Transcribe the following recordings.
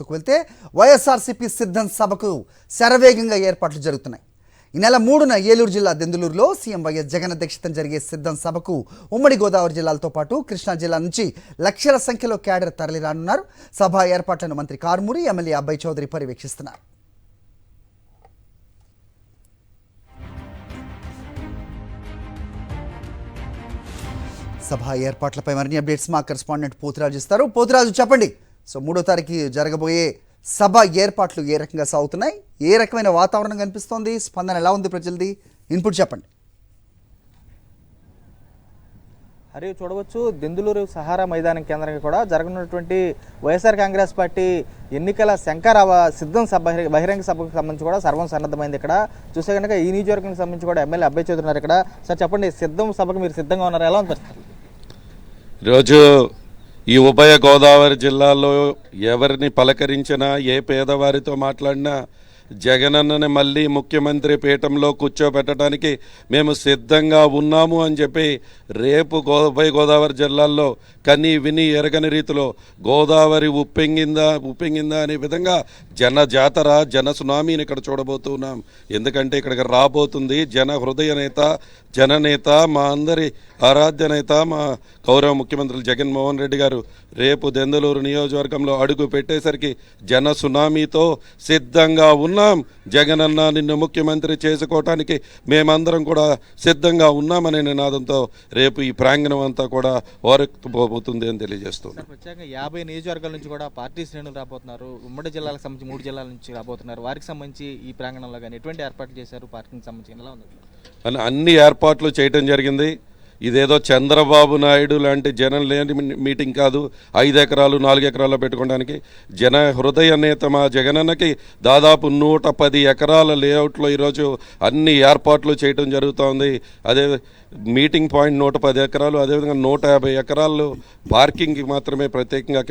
న్యూస్కు వెళ్తే వైఎస్ఆర్సీపీ సిద్ధం సభకు శరవేగంగా ఏర్పాట్లు జరుగుతున్నాయి. ఈ నెల 3న ఏలూరు జిల్లా దెందులూరులో సీఎం వైఎస్ జగన్ అధ్యక్షతన జరిగే సిద్ధం సభకు ఉమ్మడి గోదావరి జిల్లాలతో పాటు కృష్ణా జిల్లా నుంచి లక్షల సంఖ్యలో క్యాడర్ తరలిరానున్నారు. సభ ఏర్పాట్లను మంత్రి కారుమూరి, ఎమ్మెల్యే అబ్బాయి చౌదరి పర్యవేక్షిస్తున్నారు. సభ ఏర్పాట్లపై మరిన్ని అప్డేట్స్ మా కరెస్పాండెంట్ పోతురాజు ఇస్తారు. పోతురాజు, చెప్పండి. సో 3వ తారీఖు జరగబోయే సభ ఏర్పాట్లు ఏ రకంగా సాగుతున్నాయి, ఏ రకమైన వాతావరణం కనిపిస్తోంది, స్పందన ఎలా ఉంది ప్రజలది, ఇన్పుట్ చెప్పండి. హరి, చూడవచ్చు దెందులూరు సహారా మైదానం కేంద్రంగా కూడా జరగనున్నటువంటి వైఎస్ఆర్ కాంగ్రెస్ పార్టీ ఎన్నికల శంకరావ సిద్ధం సభ బహిరంగ సభకు సంబంధించి కూడా సర్వం సన్నద్ధమైంది. ఇక్కడ చూస్తే కనుక ఈ నియోజకవర్గానికి సంబంధించి కూడా ఎమ్మెల్యే అబ్బాయి చౌదరి ఉన్నారు. ఇక్కడ సార్ చెప్పండి, సిద్ధం సభకు మీరు సిద్ధంగా ఉన్నారు, ఎలా ఉంది? ఈరోజు ఈ ఉభయ గోదావరి జిల్లాలో ఎవరిని పలకరించినా, ఏ పేదవారితో మాట్లాడినా జగనన్నని మళ్ళీ ముఖ్యమంత్రి పీఠంలో కూర్చోబెట్టడానికి మేము సిద్ధంగా ఉన్నాము అని చెప్పి రేపు ఉభయ గోదావరి జిల్లాల్లో కని విని ఎరగని రీతిలో గోదావరి ఉప్పెంగిందా అనే విధంగా జాతర, జన సునామీని ఇక్కడ చూడబోతున్నాం. ఎందుకంటే ఇక్కడికి రాబోతుంది జన హృదయ నేత, జననేత, మా అందరి ఆరాధ్య నేత, మా గౌరవ ముఖ్యమంత్రి జగన్మోహన్ రెడ్డి గారు రేపు దెందులూరు నియోజకవర్గంలో అడుగు పెట్టేసరికి జన సునామీతో సిద్ధంగా ఉన్నాం. జగనన్న నిన్ను ముఖ్యమంత్రి చేసుకోవటానికి మేమందరం కూడా సిద్ధంగా ఉన్నామనే నినాదంతో రేపు ఈ ప్రాంగణం అంతా కూడా ఓరెక్కుపోతుంది అని తెలియజేస్తున్నాం. ప్రత్యేకంగా 50 నియోజకవర్గాల నుంచి కూడా పార్టీ శ్రేణులు రాబోతున్నారు. ఉమ్మడి జిల్లాలకు సంబంధించి 3 జిల్లాల నుంచి రాబోతున్నారు. వారికి సంబంధించి ఈ ప్రాంగణంలో కానీ ఎటువంటి ఏర్పాట్లు చేశారు? పార్టీకి సంబంధించి ఎలా ఉంది? అన్ని ఏర్పాట్లు చేయటం జరిగింది. ఇదేదో చంద్రబాబు నాయుడు లాంటి జనం లేని మీటింగ్ కాదు. 5 ఎకరాలు 4 ఎకరాల్లో పెట్టుకోవడానికి జన హృదయ నేత మా జగనన్నకి దాదాపు 110 ఎకరాల లేఅవుట్లో ఈరోజు అన్ని ఏర్పాట్లు చేయటం జరుగుతోంది. అదే మీటింగ్ పాయింట్ 110 ఎకరాలు, అదేవిధంగా 150 ఎకరాలు పార్కింగ్కి మాత్రమే ప్రత్యేకంగా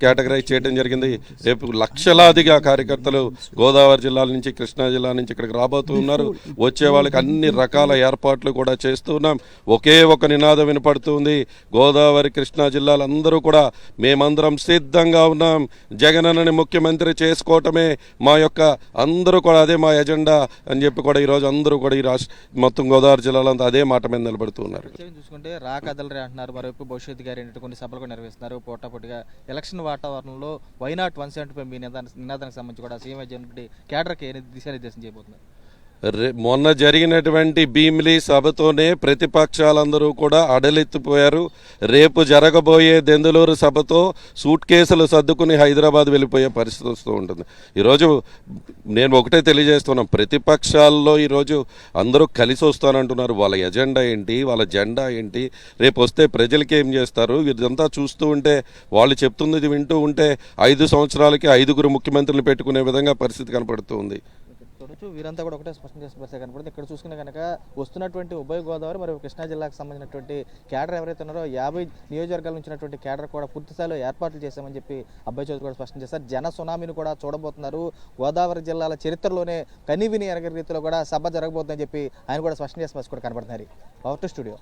కేటగరైజ్ చేయడం జరిగింది. రేపు లక్షలాదిగా కార్యకర్తలు గోదావరి జిల్లాల నుంచి, కృష్ణా జిల్లా నుంచి ఇక్కడికి రాబోతూ ఉన్నారు. వచ్చే వాళ్ళకి అన్ని రకాల ఏర్పాట్లు కూడా చేస్తున్నాం. ఒకే ఒక నినాదం వినపడుతుంది, గోదావరి కృష్ణా జిల్లాలందరూ కూడా మేమందరం సిద్ధంగా ఉన్నాం. జగనన్నని ముఖ్యమంత్రి చేసుకోవటమే మా యొక్క అందరూ కూడా అదే మా ఎజెండా అని చెప్పి కూడా ఈరోజు అందరూ కూడా ఈ మొత్తం గోదావరి జిల్లాలో అదే మాట మీద నిలబడుతూ ఉన్నారు. చూసుకుంటే రాకదలరే అంటున్నారు, మరోవైపు భవిష్యత్తు గారి కొన్ని సభలు కూడా నిర్వహిస్తున్నారు. పోటాపోటీగా ఎలక్షన్ వాతావరణంలో వైనాట్ 175 మీ నినాదానికి సంబంధించి కూడా సీఎం జగన్ రెడ్డి కేడర్కి దిశానిర్దేశం చేయబోతున్నారు. మొన్న జరిగినటువంటి భీమిలి సభతోనే ప్రతిపక్షాలందరూ కూడా అడలెత్తిపోయారు. రేపు జరగబోయే దెందులూరు సభతో సూట్ కేసులు సర్దుకుని హైదరాబాద్ వెళ్ళిపోయే పరిస్థితి వస్తూ ఉంటుంది. ఈరోజు నేను ఒకటే తెలియజేస్తున్నాం, ప్రతిపక్షాల్లో ఈరోజు అందరూ కలిసి వస్తానంటున్నారు. వాళ్ళ ఎజెండా ఏంటి, వాళ్ళ జెండా ఏంటి, రేపు వస్తే ప్రజలకి ఏం చేస్తారు, ఇదంతా చూస్తూ ఉంటే, వాళ్ళు చెప్తున్నది వింటూ ఉంటే 5 సంవత్సరాలకి 5గురు ముఖ్యమంత్రులు పెట్టుకునే విధంగా పరిస్థితి కనపడుతూ ఉంది. చూడొచ్చు, వీరంతా కూడా ఒకటే స్పష్టం చేసిన పరిస్థితి కనపడుతుంది. ఇక్కడ చూసుకునే కనుక వస్తున్నటువంటి ఉభయ గోదావరి మరియు కృష్ణా జిల్లాకు సంబంధించినటువంటి క్యాడర్ ఎవరైతే ఉన్నారో 50 నియోజకవర్గాల నుంచినటువంటి క్యాడర్ కూడా పూర్తి స్థాయిలో ఏర్పాట్లు చేశామని చెప్పి అబ్బాయి చౌదరి కూడా స్పష్టం చేశారు. జన సునామీని కూడా చూడబోతున్నారు. గోదావరి జిల్లాల చరిత్రలోనే కనివిని ఎరగని రీతిలో కూడా సభ జరగబోతుందని చెప్పి ఆయన కూడా స్పష్టం చేసిన పరిస్థితి కూడా కనపడుతున్నారు. Power to studio.